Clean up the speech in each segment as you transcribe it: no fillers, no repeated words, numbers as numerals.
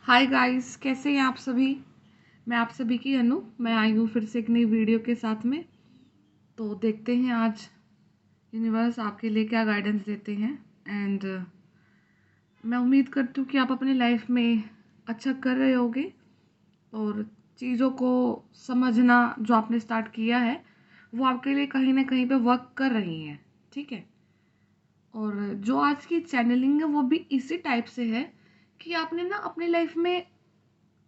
Hi guys, कैसे हैं आप सभी। मैं आप सभी की अनु। मैं आई हूँ फिर से एक नई वीडियो के साथ में। तो देखते हैं आज यूनिवर्स आपके लिए क्या गाइडेंस देते हैं। एंड मैं उम्मीद करती हूँ कि आप अपनी लाइफ में अच्छा कर रहे होगे और चीज़ों को समझना जो आपने स्टार्ट किया है वो आपके लिए कहीं ना कहीं पे वर्क कर रही हैं। ठीक है। और जो आज की चैनलिंग है वो भी इसी टाइप से है कि आपने ना अपनी लाइफ में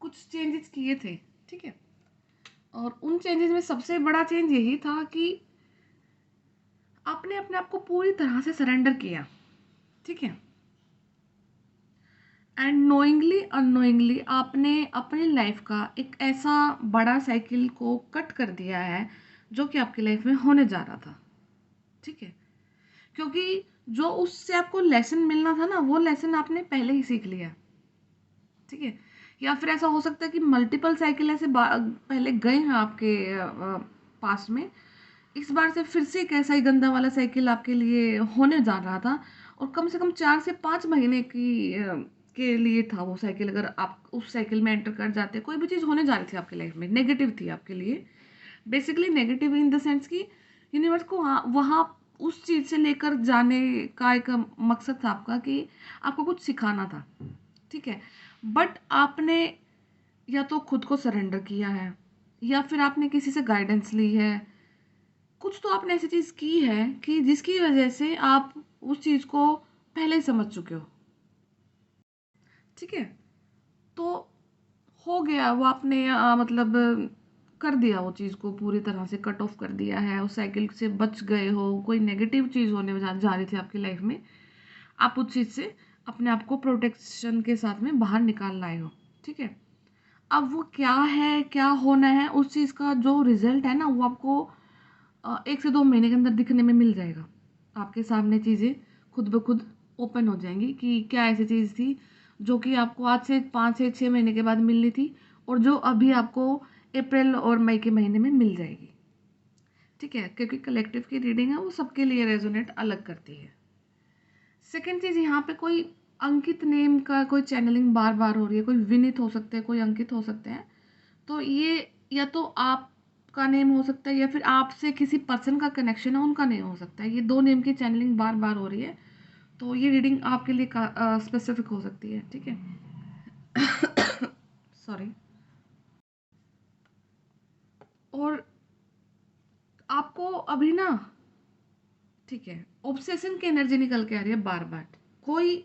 कुछ चेंजेस किए थे। ठीक है। और उन चेंजेस में सबसे बड़ा चेंज यही था कि आपने अपने आप को पूरी तरह से सरेंडर किया। ठीक है। एंड नोइंगली अननोइंगली आपने अपनी लाइफ का एक ऐसा बड़ा साइकिल को कट कर दिया है जो कि आपकी लाइफ में होने जा रहा था। ठीक है। क्योंकि जो उससे आपको लेसन मिलना था ना वो लेसन आपने पहले ही सीख लिया। ठीक है। या फिर ऐसा हो सकता है कि मल्टीपल साइकिल ऐसे पहले गए हैं आपके पास में। इस बार से फिर से एक ऐसा ही गंदा वाला साइकिल आपके लिए होने जा रहा था। और कम से कम 4 से 5 महीने के लिए था वो साइकिल। अगर आप उस साइकिल में एंटर कर जाते कोई भी चीज़ होने जा रही थी आपकी लाइफ में नेगेटिव थी आपके लिए। Basically negative in the sense कि यूनिवर्स को वहाँ उस चीज़ से लेकर जाने का एक मकसद था आपका कि आपको कुछ सिखाना था। ठीक है। बट आपने या तो खुद को सरेंडर किया है या फिर आपने किसी से गाइडेंस ली है। कुछ तो आपने ऐसी चीज़ की है कि जिसकी वजह से आप उस चीज़ को पहले ही समझ चुके हो। ठीक है। तो हो गया वो आपने मतलब कर दिया वो चीज़ को पूरी तरह से कट ऑफ कर दिया है। उस साइकिल से बच गए हो। कोई नेगेटिव चीज़ होने जा रही थी आपकी लाइफ में। आप उस चीज़ से अपने आप को प्रोटेक्शन के साथ में बाहर निकाल लाए हो। ठीक है। अब वो क्या है क्या होना है उस चीज़ का जो रिजल्ट है ना वो आपको 1 से 2 महीने के अंदर दिखने में मिल जाएगा। आपके सामने चीज़ें खुद ब खुद ओपन हो जाएंगी कि क्या ऐसी चीज़ थी जो कि आपको आज से 5 से 6 महीने के बाद मिलनी थी और जो अभी आपको अप्रैल और मई के महीने में मिल जाएगी। ठीक है। क्योंकि कलेक्टिव की रीडिंग है वो सबके लिए रेजोनेट अलग करती है। सेकेंड चीज़ यहाँ पे कोई अंकित नेम का कोई चैनलिंग बार बार हो रही है। कोई विनित हो सकते हैं कोई अंकित हो सकते हैं। तो ये या तो आपका नेम हो सकता है या फिर आपसे किसी पर्सन का कनेक्शन है उनका नेम हो सकता है। ये दो नेम की चैनलिंग बार बार हो रही है। तो ये रीडिंग आपके लिए स्पेसिफिक हो सकती है। ठीक है। सॉरी। और आपको अभी ना ठीक है ऑब्सेशन की एनर्जी निकल के आ रही है बार बार। कोई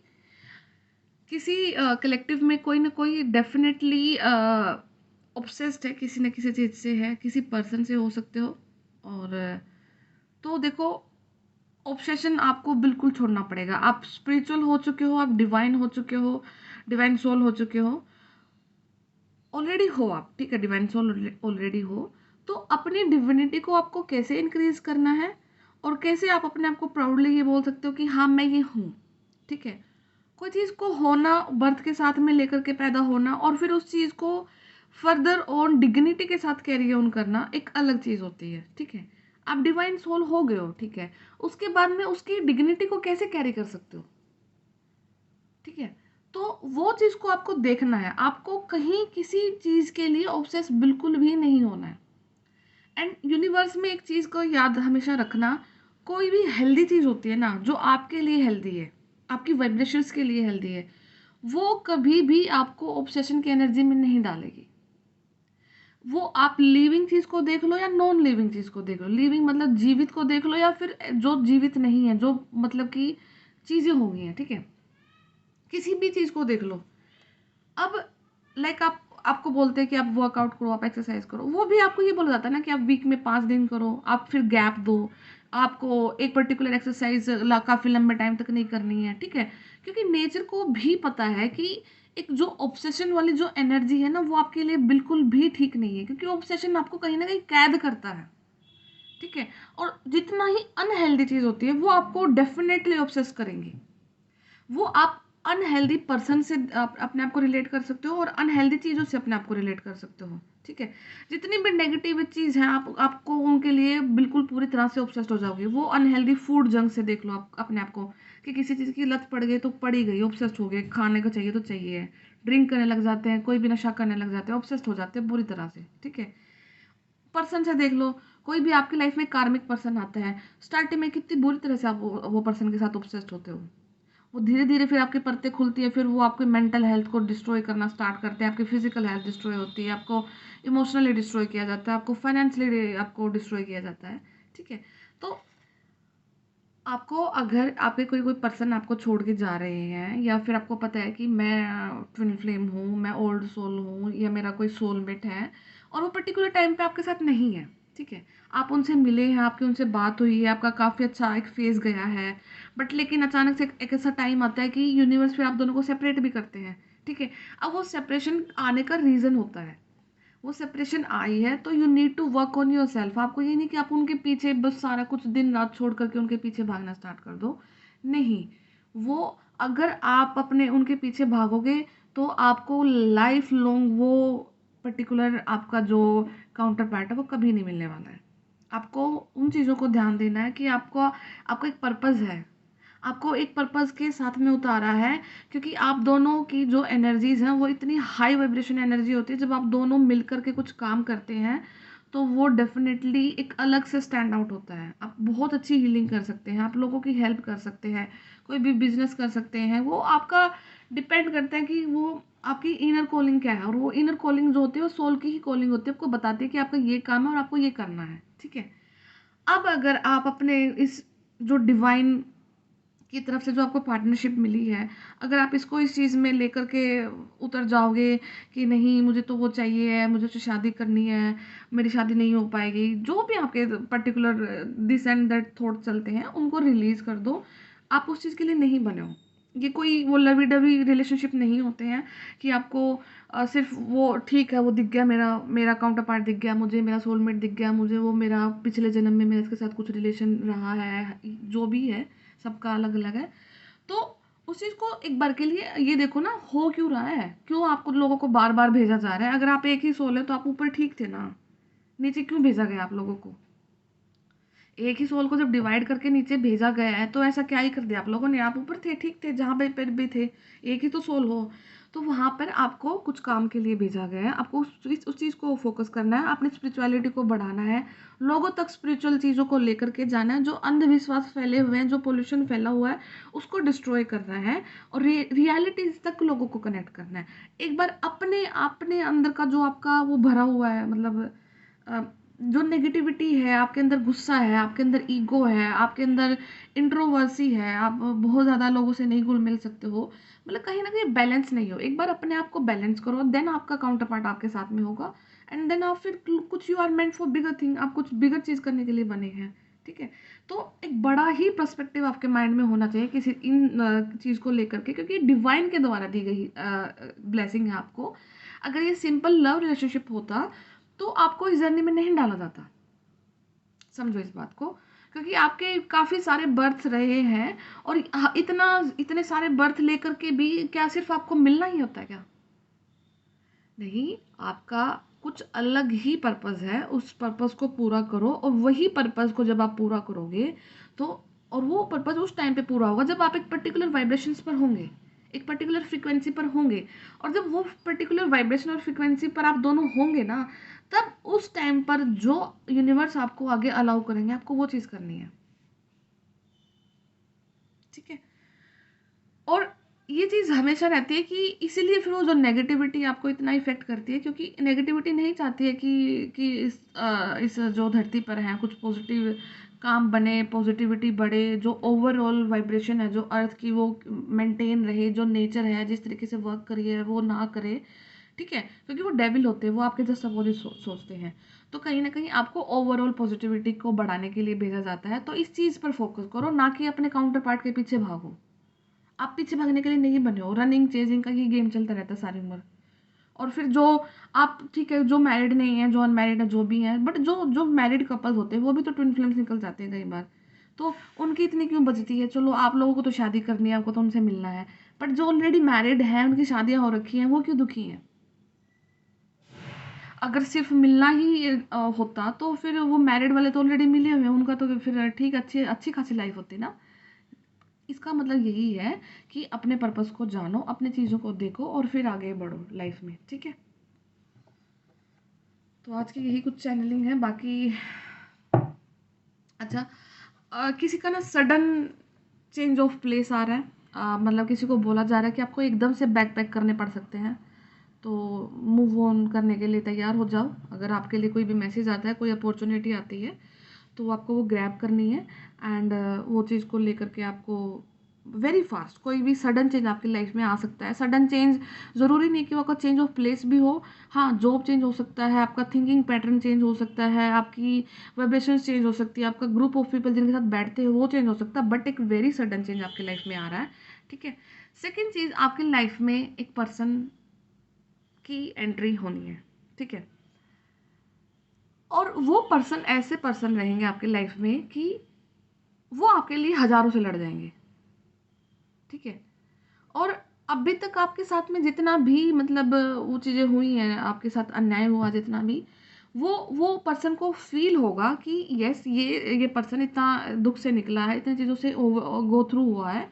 किसी कलेक्टिव में कोई ना कोई डेफिनेटली ऑब्सेस्ड है किसी न किसी चीज़ से है किसी पर्सन से हो सकते हो। और तो देखो ऑब्सेशन आपको बिल्कुल छोड़ना पड़ेगा। आप स्पिरिचुअल हो चुके हो आप डिवाइन हो चुके हो डिवाइन सोल हो चुके हो ऑलरेडी हो आप। ठीक है। डिवाइन सोल ऑलरेडी हो। तो अपनी डिविनिटी को आपको कैसे इंक्रीज करना है और कैसे आप अपने आप को प्राउडली ये बोल सकते हो कि हाँ मैं ये हूँ। ठीक है। कोई चीज़ को होना बर्थ के साथ में लेकर के पैदा होना और फिर उस चीज़ को फर्दर ऑन डिग्निटी के साथ कैरी ऑन करना एक अलग चीज़ होती है। ठीक है। आप डिवाइन सोल हो गए हो। ठीक है। उसके बाद में उसकी डिग्निटी को कैसे कैरी कर सकते हो। ठीक है। तो वो चीज़ को आपको देखना है। आपको कहीं किसी चीज़ के लिए ऑब्सेस बिल्कुल भी नहीं होना है। एंड यूनिवर्स में एक चीज़ को याद हमेशा रखना। कोई भी हेल्दी चीज़ होती है ना जो आपके लिए हेल्दी है आपकी वाइब्रेशंस के लिए हेल्दी है वो कभी भी आपको ऑब्सेशन की एनर्जी में नहीं डालेगी। वो आप लिविंग चीज़ को देख लो या नॉन लिविंग चीज़ को देख लो। लिविंग मतलब जीवित को देख लो या फिर जो जीवित नहीं है जो मतलब कि चीज़ें हो गई हैं। ठीक है। किसी भी चीज़ को देख लो। अब लाइक आपको बोलते हैं कि आप वर्कआउट करो आप एक्सरसाइज करो वो भी आपको ये बोला जाता है ना कि आप वीक में 5 दिन करो आप फिर गैप दो। आपको एक पर्टिकुलर एक्सरसाइज काफ़ी लंबे टाइम तक नहीं करनी है। ठीक है। क्योंकि नेचर को भी पता है कि एक जो ऑब्सेशन वाली जो एनर्जी है ना वो आपके लिए बिल्कुल भी ठीक नहीं है क्योंकि ऑब्सेशन आपको कहीं ना कहीं कैद करता है। ठीक है। और जितना ही अनहेल्दी चीज़ होती है वो आपको डेफिनेटली ऑब्सेस करेंगी। वो आप अनहेल्दी पर्सन से आप अपने आप को रिलेट कर सकते हो और अनहेल्दी चीज़ों से अपने आप को रिलेट कर सकते हो। ठीक है। जितनी भी नेगेटिव चीज़ है आपको उनके लिए बिल्कुल पूरी तरह से ऑब्सेस्ड हो जाओगे। वो अनहेल्दी फूड जंक से देख लो आप अपने आप को कि किसी चीज़ की लत पड़ गई तो पड़ ही गई ऑब्सेस्ड हो गए खाने को चाहिए तो चाहिए ड्रिंक करने लग जाते हैं, कोई भी नशा करने लग जाते हैं, ऑब्सेस्ड हो जाते हैं बुरी तरह से, ठीक है। पर्सन से देख लो, कोई भी आपकी लाइफ में कार्मिक पर्सन आता है, स्टार्टिंग में कितनी बुरी तरह से आप वो पर्सन के साथ ऑब्सेस्ड होते हो, वो धीरे धीरे फिर आपकी परतें खुलती है, फिर वो आपकी मेंटल हेल्थ को डिस्ट्रॉय करना स्टार्ट करते हैं, आपकी फिजिकल हेल्थ डिस्ट्रॉय होती है, आपको इमोशनली डिस्ट्रॉय किया जाता है, आपको फाइनेंशियली आपको डिस्ट्रॉय किया जाता है, ठीक है। तो आपको अगर आपके कोई कोई पर्सन आपको छोड़ के जा रहे हैं, या फिर आपको पता है कि मैं ट्विन फ्लेम हूँ, मैं ओल्ड सोल हूँ, या मेरा कोई सोलमेट है और वो पर्टिकुलर टाइम पे आपके साथ नहीं है, ठीक है, आप उनसे मिले हैं, आपकी उनसे बात हुई है, आपका काफ़ी अच्छा एक फेज गया है, बट लेकिन अचानक से एक ऐसा टाइम आता है कि यूनिवर्स फिर आप दोनों को सेपरेट भी करते हैं, ठीक है। अब वो सेपरेशन आने का रीज़न होता है, वो सेपरेशन आई है तो you need to work on your self. आपको ये नहीं कि आप उनके पीछे बस सारा कुछ दिन रात छोड़ करके उनके पीछे भागना स्टार्ट कर दो, नहीं। वो अगर आप अपने उनके पीछे भागोगे तो आपको लाइफ लॉन्ग वो पर्टिकुलर आपका जो काउंटर पार्ट है वो कभी नहीं मिलने वाला है। आपको उन चीज़ों को ध्यान देना है कि आपको आपको एक पर्पज़ है, आपको एक पर्पस के साथ में उतारा है, क्योंकि आप दोनों की जो एनर्जीज हैं वो इतनी हाई वाइब्रेशन एनर्जी होती है, जब आप दोनों मिल करके कुछ काम करते हैं तो वो डेफिनेटली एक अलग से स्टैंड आउट होता है। आप बहुत अच्छी हीलिंग कर सकते हैं, आप लोगों की हेल्प कर सकते हैं, कोई भी बिजनेस कर सकते हैं, वो आपका डिपेंड करता है कि वो आपकी इनर कॉलिंग क्या है, और वो इनर कॉलिंग जो होती है वो सोल की ही कॉलिंग होती है, आपको बताती है कि आपका ये काम है और आपको ये करना है, ठीक है। अब अगर आप अपने इस जो डिवाइन की तरफ से जो आपको पार्टनरशिप मिली है, अगर आप इसको इस चीज़ में लेकर के उतर जाओगे कि नहीं मुझे तो वो चाहिए है, मुझे तो शादी करनी है, मेरी शादी नहीं हो पाएगी, जो भी आपके particular this and that thought चलते हैं उनको रिलीज कर दो। आप उस चीज़ के लिए नहीं बने हो। ये कोई वो लवी डवी रिलेशनशिप नहीं होते हैं कि आपको सिर्फ वो ठीक है, वो दिख गया, मेरा मेरा काउंटर पार्ट दिख गया मुझे, मेरा सोलमेट दिख गया मुझे, वो मेरा पिछले जन्म में मेरे इसके साथ कुछ रिलेशन रहा है, जो भी है सबका अलग अलग है। तो उस चीज़ को एक बार के लिए ये देखो ना, हो क्यों रहा है, क्यों आपको लोगों को बार बार भेजा जा रहा है। अगर आप एक ही सोल है तो आप ऊपर ठीक थे ना, नीचे क्यों भेजा गया आप लोगों को। एक ही सोल को जब डिवाइड करके नीचे भेजा गया है तो ऐसा क्या ही कर दिया आप लोगों ने, आप ऊपर थे, ठीक थे, जहाँ पे पर भी थे, एक ही तो सोल हो। तो वहाँ पर आपको कुछ काम के लिए भेजा गया है, आपको उस चीज़ को फोकस करना है, अपनी स्पिरिचुअलिटी को बढ़ाना है, लोगों तक स्पिरिचुअल चीज़ों को लेकर के जाना है, जो अंधविश्वास फैले हुए हैं, जो पोल्यूशन फैला हुआ है उसको डिस्ट्रॉय करना है, और रियलिटीज तक लोगों को कनेक्ट करना है। एक बार अपने अपने अंदर का जो आपका वो भरा हुआ है, मतलब अ, जो नेगेटिविटी है आपके अंदर, गुस्सा है आपके अंदर, ईगो है आपके अंदर, इंट्रोवर्सी है, आप बहुत ज़्यादा लोगों से नहीं घुल मिल सकते हो, मतलब कहीं ना कहीं बैलेंस नहीं हो, एक बार अपने आप को बैलेंस करो, देन आपका काउंटर पार्ट आपके साथ में होगा, एंड देन आप फिर कुछ, you are meant for bigger thing, आप कुछ बिगर चीज़ करने के लिए बने हैं, ठीक है। तो एक बड़ा ही पर्सपेक्टिव आपके माइंड में होना चाहिए किसी इन चीज़ को लेकर के, क्योंकि डिवाइन के द्वारा दी गई ब्लेसिंग है आपको। अगर ये सिंपल लव रिलेशनशिप होता तो आपको इस जर्नी में नहीं डाला जाता, समझो इस बात को, क्योंकि आपके काफ़ी सारे बर्थ रहे हैं, और इतना इतने सारे बर्थ लेकर के भी क्या सिर्फ आपको मिलना ही होता है क्या, नहीं, आपका कुछ अलग ही पर्पस है, उस पर्पस को पूरा करो, और वही पर्पस को जब आप पूरा करोगे तो, और वो पर्पस उस टाइम पे पूरा होगा जब आप एक पर्टिकुलर वाइब्रेशंस पर होंगे, एक पर्टिकुलर फ्रीक्वेंसी पर होंगे, और जब वो पर्टिकुलर वाइब्रेशन और फ्रीक्वेंसी पर आप दोनों होंगे ना, तब उस टाइम पर जो यूनिवर्स आपको आगे अलाउ करेंगे आपको वो चीज़ करनी है, ठीक है। और ये चीज़ हमेशा रहती है कि इसीलिए फिर वो जो नेगेटिविटी आपको इतना इफेक्ट करती है, क्योंकि नेगेटिविटी नहीं चाहती है कि इस जो धरती पर है कुछ पॉजिटिव काम बने, पॉजिटिविटी बढ़े, जो ओवरऑल वाइब्रेशन है जो अर्थ की वो मेंटेन रहे, जो नेचर है जिस तरीके से वर्क करी है वो ना करे, ठीक है, क्योंकि वो डेविल होते हैं, वो आपके जस्ट अपोजिट सोचते हैं। तो कहीं ना कहीं आपको ओवरऑल पॉजिटिविटी को बढ़ाने के लिए भेजा जाता है, तो इस चीज़ पर फोकस करो, ना कि अपने काउंटर पार्ट के पीछे भागो। आप पीछे भागने के लिए नहीं बने हो, रनिंग चेजिंग का ही गेम चलता रहता है सारी उम्र। और फिर जो आप, ठीक है, जो मैरिड नहीं है, जो अनमैरिड है, जो भी हैं, बट जो जो मैरिड कपल होते हैं वो भी तो ट्विन फ्लेम्स निकल जाते हैं कई बार, तो उनकी इतनी क्यों बचती है, चलो आप लोगों को तो शादी करनी है, आपको तो उनसे मिलना है, बट जो ऑलरेडी मैरिड हैं उनकी शादियां हो रखी हैं वो क्यों दुखी हैं। अगर सिर्फ मिलना ही होता तो फिर वो मैरिड वाले तो ऑलरेडी मिले हुए हैं, उनका तो फिर ठीक, अच्छी अच्छी खासी लाइफ होती ना। इसका मतलब यही है कि अपने पर्पस को जानो, अपने चीज़ों को देखो और फिर आगे बढ़ो लाइफ में, ठीक है। तो आज की यही कुछ चैनलिंग है। बाकी अच्छा, किसी का ना सडन चेंज ऑफ प्लेस आ रहा है, मतलब किसी को बोला जा रहा है कि आपको एकदम से बैक पैक करने पड़ सकते हैं, तो मूव ऑन करने के लिए तैयार हो जाओ। अगर आपके लिए कोई भी मैसेज आता है, कोई अपॉर्चुनिटी आती है, तो आपको वो ग्रैब करनी है एंड वो चीज़ को लेकर के आपको वेरी फास्ट कोई भी सडन चेंज आपकी लाइफ में आ सकता है। सडन चेंज ज़रूरी नहीं कि वो आपका चेंज ऑफ प्लेस भी हो, हाँ जॉब चेंज हो सकता है, आपका थिंकिंग पैटर्न चेंज हो सकता है, आपकी वाइब्रेशन चेंज हो सकती है, आपका ग्रुप ऑफ पीपल जिनके साथ बैठते हैं वो चेंज हो सकता है, बट एक वेरी सडन चेंज आपकी लाइफ में आ रहा है, ठीक है। सेकेंड चीज़, आपकी लाइफ में एक पर्सन की एंट्री होनी है, ठीक है। और वो पर्सन ऐसे पर्सन रहेंगे आपकी लाइफ में कि वो आपके लिए हजारों से लड़ जाएंगे, ठीक है। और अभी तक आपके साथ में जितना भी मतलब वो चीज़ें हुई हैं, आपके साथ अन्याय हुआ जितना भी, वो पर्सन को फील होगा कि यस ये पर्सन इतना दुख से निकला है, इतनी चीज़ों से गो थ्रू हुआ है,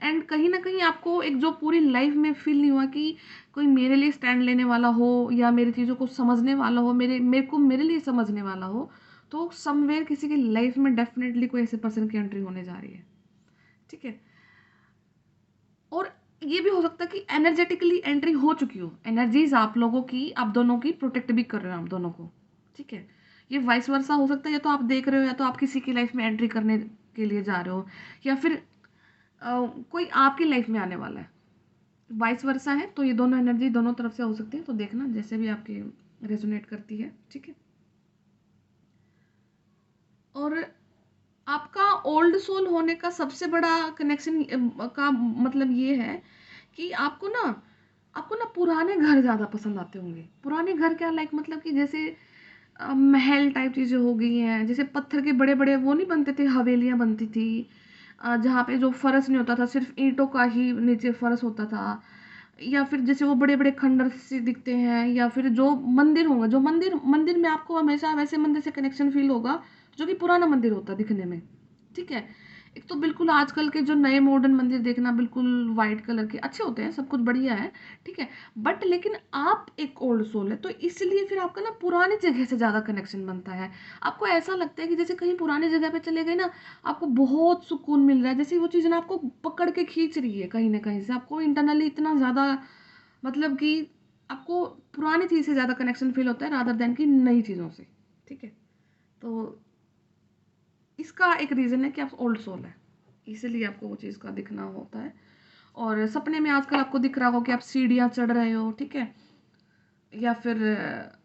एंड कहीं ना कहीं आपको एक जो पूरी लाइफ में फील नहीं हुआ कि कोई मेरे लिए स्टैंड लेने वाला हो या मेरी चीज़ों को समझने वाला हो, मेरे लिए समझने वाला हो, तो समवेयर किसी की लाइफ में डेफिनेटली कोई ऐसे पर्सन की एंट्री होने जा रही है, ठीक है। और ये भी हो सकता है कि एनर्जेटिकली एंट्री हो चुकी हो, एनर्जीज आप लोगों की, आप दोनों की प्रोटेक्ट भी कर रहे हो आप दोनों को, ठीक है। ये वाइस वर्सा हो सकता है, या तो आप देख रहे हो या तो आप किसी की लाइफ में एंट्री करने के लिए जा रहे हो, या फिर कोई आपकी लाइफ में आने वाला है, वाइस वर्सा है। तो ये दोनों एनर्जी दोनों तरफ से हो सकती है, तो देखना जैसे भी आपकी रेजोनेट करती है, ठीक है। और आपका ओल्ड सोल होने का सबसे बड़ा कनेक्शन का मतलब ये है कि आपको ना पुराने घर ज़्यादा पसंद आते होंगे। पुराने घर क्या, लाइक मतलब कि जैसे महल टाइप चीज़ें हो गई हैं, जैसे पत्थर के बड़े बड़े वो नहीं बनते थे, हवेलियाँ बनती थी, जहाँ पे जो फर्श नहीं होता था, सिर्फ ईंटों का ही नीचे फर्श होता था, या फिर जैसे वो बड़े बड़े खंडर से दिखते हैं, या फिर जो मंदिर होंगे, जो मंदिर मंदिर में आपको हमेशा वैसे मंदिर से कनेक्शन फील होगा जो कि पुराना मंदिर होता है दिखने में, ठीक है। एक तो बिल्कुल आजकल के जो नए मॉडर्न मंदिर देखना बिल्कुल वाइट कलर के अच्छे होते हैं, सब कुछ बढ़िया है, ठीक है। बट लेकिन आप एक ओल्ड सोल है, तो इसलिए फिर आपका ना पुरानी जगह से ज़्यादा कनेक्शन बनता है। आपको ऐसा लगता है कि जैसे कहीं पुरानी जगह पे चले गए ना, आपको बहुत सुकून मिल रहा है, जैसे वो चीज़ ना आपको पकड़ के खींच रही है कहीं ना कहीं से, आपको इंटरनली इतना ज़्यादा मतलब कि आपको पुरानी चीज़ से ज़्यादा कनेक्शन फील होता है रादर देन कि नई चीज़ों से, ठीक है। तो इसका एक रीज़न है कि आप ओल्ड सोल है, इसीलिए आपको वो चीज़ का दिखना होता है। और सपने में आजकल आपको दिख रहा हो कि आप सीढ़ियाँ चढ़ रहे हो, ठीक है, या फिर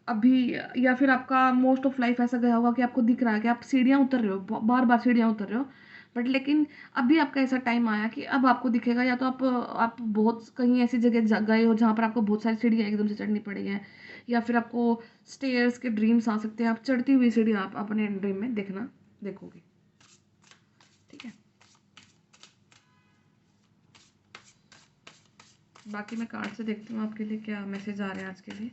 अभी, या फिर आपका मोस्ट ऑफ लाइफ ऐसा गया होगा कि आपको दिख रहा है कि आप सीढ़ियाँ उतर रहे हो, बार बार सीढ़ियाँ उतर रहे हो, बट लेकिन अभी आपका ऐसा टाइम आया कि अब आपको दिखेगा, या तो आप बहुत कहीं ऐसी जगह गए हो जहाँ पर आपको बहुत सारी सीढ़ियाँ एकदम से चढ़नी पड़ी हैं, या फिर आपको स्टेयर्स के ड्रीम्स आ सकते हैं, आप चढ़ती हुई सीढ़ियाँ आप अपने ड्रीम में देखोगे, ठीक है। बाकी मैं कार्ड से देखती हूँ आपके लिए क्या मैसेज आ रहे हैं आज के लिए।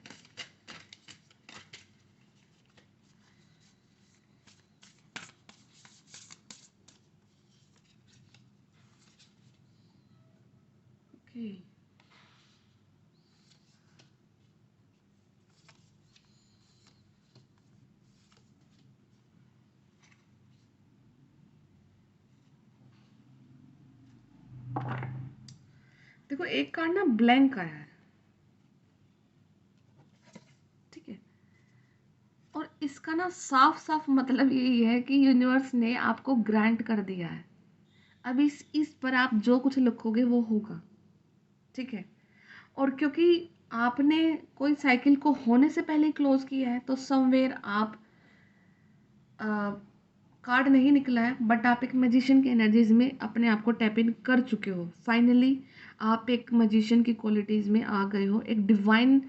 ओके, देखो एक कार्ड ना ब्लैंक आया है, ठीक है। और इसका ना साफ साफ मतलब यही है कि यूनिवर्स ने आपको ग्रांट कर दिया है, अब इस पर आप जो कुछ लिखोगे वो होगा, ठीक है। और क्योंकि आपने कोई साइकिल को होने से पहले क्लोज किया है, तो समवेयर आप कार्ड नहीं निकला है, बट आप एक मैजिशियन की एनर्जीज में अपने आप को टैप इन कर चुके हो। फाइनली आप एक मैजिशियन की क्वालिटीज़ में आ गए हो, एक डिवाइन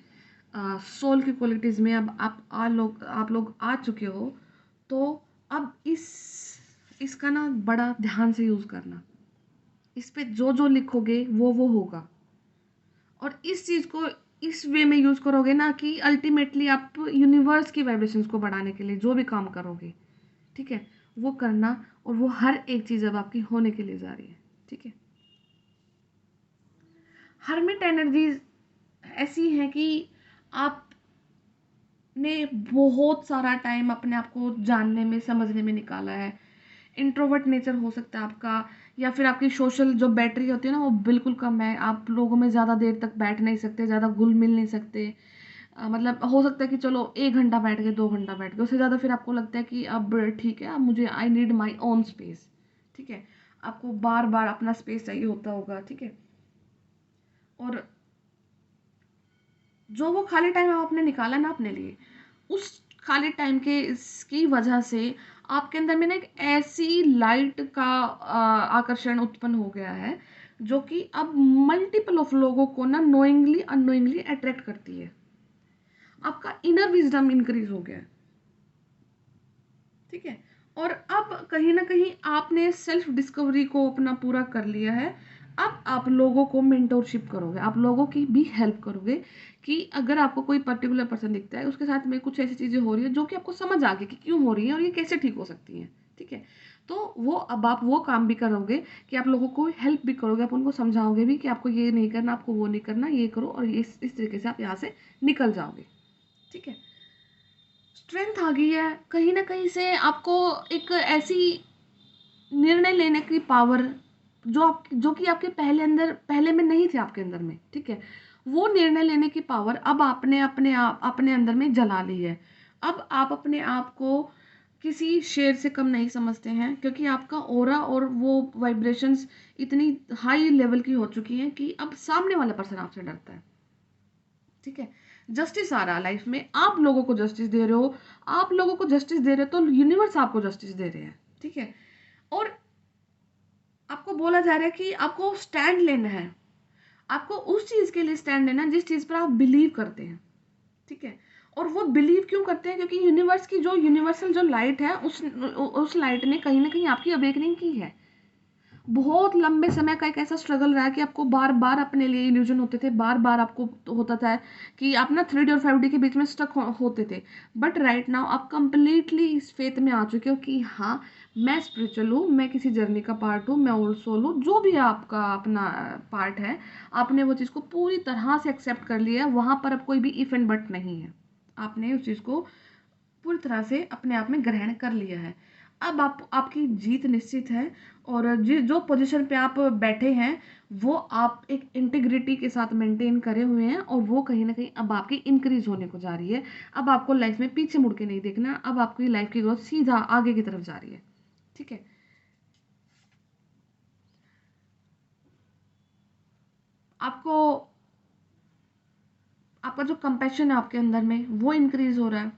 सोल की क्वालिटीज़ में अब आप लोग आ चुके हो। तो अब इसका ना बड़ा ध्यान से यूज़ करना, इस पे जो जो लिखोगे वो होगा, और इस चीज़ को इस वे में यूज़ करोगे ना कि अल्टीमेटली आप यूनिवर्स की वाइब्रेशंस को बढ़ाने के लिए जो भी काम करोगे, ठीक है, वो करना, और वो हर एक चीज़ अब आपकी होने के लिए जा रही है, ठीक है। हर्मिट एनर्जीज ऐसी हैं कि आपने बहुत सारा टाइम अपने आप को जानने में समझने में निकाला है। इंट्रोवर्ट नेचर हो सकता है आपका, या फिर आपकी सोशल जो बैटरी होती है ना वो बिल्कुल कम है। आप लोगों में ज़्यादा देर तक बैठ नहीं सकते, ज़्यादा घुल मिल नहीं सकते। मतलब हो सकता है कि चलो 1 घंटा बैठ गए, 2 घंटा बैठ गए, उससे ज़्यादा फिर आपको लगता है कि अब ठीक है, अब मुझे I need my own space. ठीक है, आपको बार बार अपना स्पेस चाहिए होता होगा। ठीक है, और जो वो खाली टाइम आपने निकाला ना अपने लिए, उस खाली टाइम के इसकी वजह से आपके अंदर में ना एक ऐसी लाइट का आकर्षण उत्पन्न हो गया है जो कि अब मल्टीपल ऑफ लोगों को ना नोइंगली अननोइंगली अट्रैक्ट करती है। आपका इनर विजडम इंक्रीज हो गया है। ठीक है, और अब कहीं ना कहीं आपने सेल्फ डिस्कवरी को अपना पूरा कर लिया है। अब आप लोगों को मेंटोरशिप करोगे, आप लोगों की भी हेल्प करोगे कि अगर आपको कोई पर्टिकुलर पर्सन दिखता है उसके साथ में कुछ ऐसी चीज़ें हो रही है जो कि आपको समझ आ गई कि क्यों हो रही है और ये कैसे ठीक हो सकती हैं। ठीक है, तो वो अब आप वो काम भी करोगे कि आप लोगों को हेल्प भी करोगे, आप उनको समझाओगे भी कि आपको ये नहीं करना, आपको वो नहीं करना, ये करो, और इस तरीके से आप यहाँ से निकल जाओगे। ठीक है, स्ट्रेंथ आ गई है कहीं ना कहीं से आपको। एक ऐसी निर्णय लेने की पावर जो कि आपके पहले में नहीं थी आपके अंदर में। ठीक है, वो निर्णय लेने की पावर अब आपने अपने अंदर में जला ली है। अब आप अपने आप को किसी शेर से कम नहीं समझते हैं, क्योंकि आपका ऑरा और वो वाइब्रेशंस इतनी हाई लेवल की हो चुकी हैं कि अब सामने वाला पर्सन आपसे डरता है। ठीक है, जस्टिस आ रहा है लाइफ में, आप लोगों को जस्टिस दे रहे हो, आप लोगों को जस्टिस दे रहे हो तो यूनिवर्स आपको जस्टिस दे रहे हैं। ठीक है, और आपको बोला जा रहा है कि आपको स्टैंड लेना है, आपको उस चीज के लिए स्टैंड लेना है जिस चीज पर आप बिलीव करते हैं। ठीक है, और वो बिलीव क्यों करते हैं? क्योंकि यूनिवर्स की जो यूनिवर्सल जो लाइट है उस लाइट ने कहीं ना कहीं आपकी अवेकनिंग की है। बहुत लंबे समय का एक ऐसा स्ट्रगल रहा है कि आपको बार बार अपने लिए इल्यूजन होते थे, बार बार आपको होता था कि आप ना 3D और 5D के बीच में स्टक होते थे। बट राइट नाउ आप कंप्लीटली इस फेथ में आ चुके हो कि हाँ, मैं स्पिरिचुअल हूँ, मैं किसी जर्नी का पार्ट हूँ, मैं ओल्ड सोल हूँ, जो भी आपका अपना पार्ट है, आपने वो चीज़ को पूरी तरह से एक्सेप्ट कर लिया है। वहाँ पर अब कोई भी इफ एंड बट नहीं है, आपने उस चीज़ को पूरी तरह से अपने आप में ग्रहण कर लिया है। अब आपकी जीत निश्चित है, और जो पोजीशन पे आप बैठे हैं वो आप एक इंटीग्रिटी के साथ मेंटेन करे हुए हैं, और वो कहीं ना कहीं अब आपकी इंक्रीज होने को जा रही है। अब आपको लाइफ में पीछे मुड़ के नहीं देखना, अब आपकी लाइफ की ग्रोथ सीधा आगे की तरफ जा रही है। ठीक है, आपको आपका जो कंपैशन है आपके अंदर में वो इंक्रीज हो रहा है,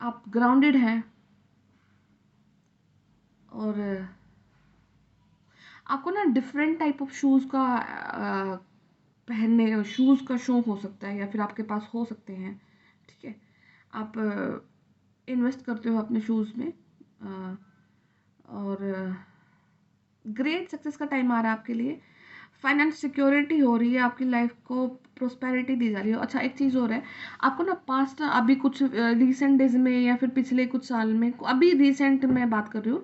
आप ग्राउंडेड हैं, और आपको ना डिफरेंट टाइप ऑफ शूज़ का पहनने शूज़ का शौक हो सकता है, या फिर आपके पास हो सकते हैं। ठीक है, आप इन्वेस्ट करते हो अपने शूज़ में, और ग्रेट सक्सेस का टाइम आ रहा है आपके लिए। फाइनेंस सिक्योरिटी हो रही है, आपकी लाइफ को प्रोस्पेरिटी दी जा रही है। अच्छा, एक चीज़ और है, आपको ना पास्ट अभी कुछ रिसेंट डेज में या फिर पिछले कुछ साल में, अभी रिसेंट में बात कर रही हूँ,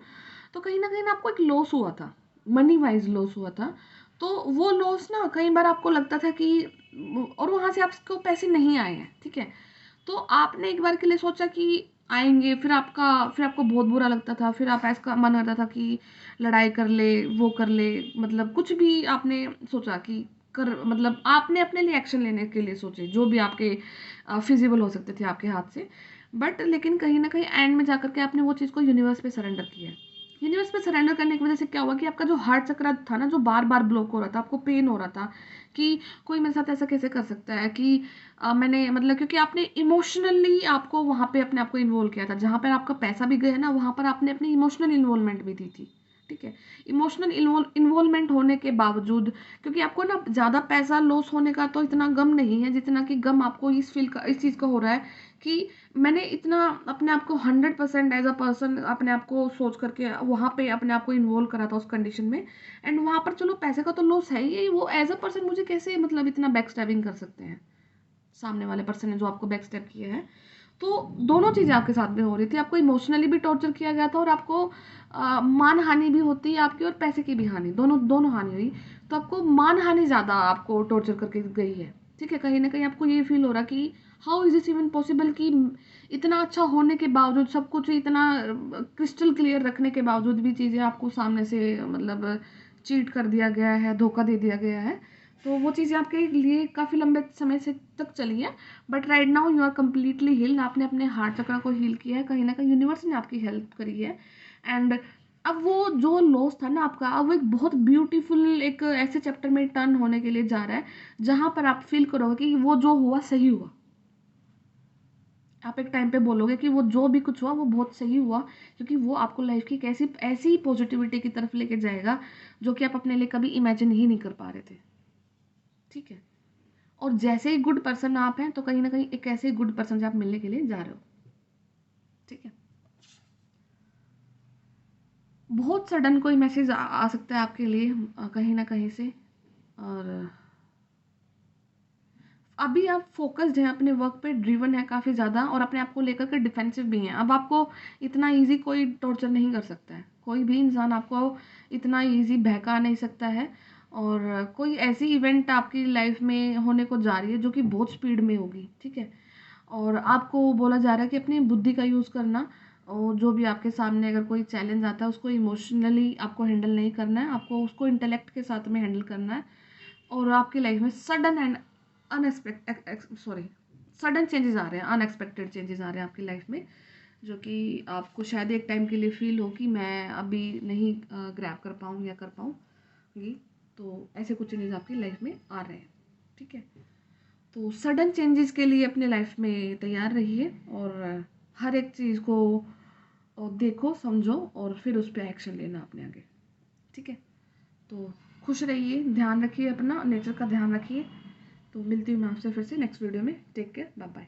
तो कहीं ना कहीं ना आपको एक लॉस हुआ था, मनी वाइज लॉस हुआ था। तो वो लॉस ना कई बार आपको लगता था कि, और वहाँ से आपको पैसे नहीं आए हैं। ठीक है, तो आपने एक बार के लिए सोचा कि आएंगे, फिर आपको बहुत बुरा लगता था, फिर आप ऐसा मन करता था कि लड़ाई कर ले, वो कर ले, मतलब कुछ भी आपने सोचा कि कर, मतलब आपने अपने लिए एक्शन लेने के लिए सोचे जो भी आपके फिजिबल हो सकते थे आपके हाथ से। बट लेकिन कहीं ना कहीं एंड में जाकर के आपने वो चीज़ को यूनिवर्स पे सरेंडर किया। यूनिवर्स पे सरेंडर करने की वजह से क्या हुआ कि आपका जो हार्ट चक्र था ना, जो बार बार ब्लॉक हो रहा था, आपको पेन हो रहा था कि कोई मेरे साथ ऐसा कैसे कर सकता है, कि मैंने मतलब, क्योंकि आपने इमोशनली आपको वहाँ पे अपने आप को इन्वॉल्व किया था, जहाँ पर आपका पैसा भी गया ना वहाँ पर आपने अपनी इमोशनल इन्वॉल्वमेंट भी दी थी। ठीक है, इमोशनल इन्वॉल्वमेंट होने के बावजूद, क्योंकि आपको ना ज़्यादा पैसा लॉस होने का तो इतना गम नहीं है जितना कि गम आपको इस चीज़ का हो रहा है कि मैंने इतना अपने आप को 100% एज अ पर्सन अपने आप को सोच करके वहाँ पे अपने आप को इन्वॉल्व करा था उस कंडीशन में। एंड वहाँ पर चलो पैसे का तो लॉस है ही, वो एज अ पर्सन मुझे कैसे मतलब इतना बैक स्टैबिंग कर सकते हैं सामने वाले पर्सन ने जो आपको बैक स्टैब किया है। तो दोनों चीज़ें आपके साथ में हो रही थी, आपको इमोशनली भी टॉर्चर किया गया था और आपको मान हानि भी होती है आपकी और पैसे की भी हानि, दोनों दोनों हानि हुई। तो आपको मान हानि ज़्यादा आपको टॉर्चर करके गई है, ठीक है। कहीं ना कहीं आपको ये फील हो रहा कि how is this even possible कि इतना अच्छा होने के बावजूद, सब कुछ इतना क्रिस्टल क्लियर रखने के बावजूद भी चीज़ें आपको सामने से मतलब चीट कर दिया गया है, धोखा दे दिया गया है। तो वो चीज़ें आपके लिए काफ़ी लंबे समय से तक चली है, but right now you are completely healed. आपने अपने हार्ट चक्र को हील किया है, कहीं ना कहीं यूनिवर्स ने आपकी हेल्प करी है। एंड अब वो जो लॉस था ना आपका, अब वो एक बहुत ब्यूटीफुल एक ऐसे चैप्टर में टर्न होने के लिए जा रहा है जहाँ पर आप फील करोगे कि वो जो हुआ सही हुआ। आप एक टाइम पे बोलोगे कि वो जो भी कुछ हुआ वो बहुत सही हुआ, क्योंकि वो आपको लाइफ की कैसी ऐसी पॉजिटिविटी की तरफ लेके जाएगा जो कि आप अपने लिए कभी इमेजिन ही नहीं कर पा रहे थे, ठीक है। और जैसे ही गुड पर्सन आप हैं, तो कहीं ना कहीं एक ऐसे ही गुड पर्सन से आप मिलने के लिए जा रहे हो, ठीक है। बहुत सडन कोई मैसेज आ सकता है आपके लिए कहीं ना कहीं से, और अभी आप फोकस्ड हैं अपने वर्क पे, ड्रिवन है काफ़ी ज़्यादा, और अपने आप को लेकर के डिफेंसिव भी हैं। अब आपको इतना इजी कोई टॉर्चर नहीं कर सकता है, कोई भी इंसान आपको इतना इजी बहका नहीं सकता है। और कोई ऐसी इवेंट आपकी लाइफ में होने को जा रही है जो कि बहुत स्पीड में होगी, ठीक है। और आपको बोला जा रहा है कि अपनी बुद्धि का यूज़ करना, और जो भी आपके सामने अगर कोई चैलेंज आता है उसको इमोशनली आपको हैंडल नहीं करना है, आपको उसको इंटेलेक्ट के साथ में हैंडल करना है। और आपकी लाइफ में सडन एंड सडन चेंजेस आ रहे हैं, अनएक्सपेक्टेड चेंजेस आ रहे हैं आपकी लाइफ में, जो कि आपको शायद एक टाइम के लिए फील हो कि मैं अभी नहीं ग्रैब कर पाऊँ या कर पाऊँगी। तो ऐसे कुछ चेंजेस आपकी लाइफ में आ रहे हैं, ठीक है। तो सडन चेंजेस के लिए अपने लाइफ में तैयार रहिए, और हर एक चीज़ को देखो, समझो, और फिर उस पर एक्शन लेना अपने आगे, ठीक है। तो खुश रहिए, ध्यान रखिए, अपना नेचर का ध्यान रखिए। तो मिलती हूँ मैं आपसे फिर से नेक्स्ट वीडियो में। Take care, bye bye.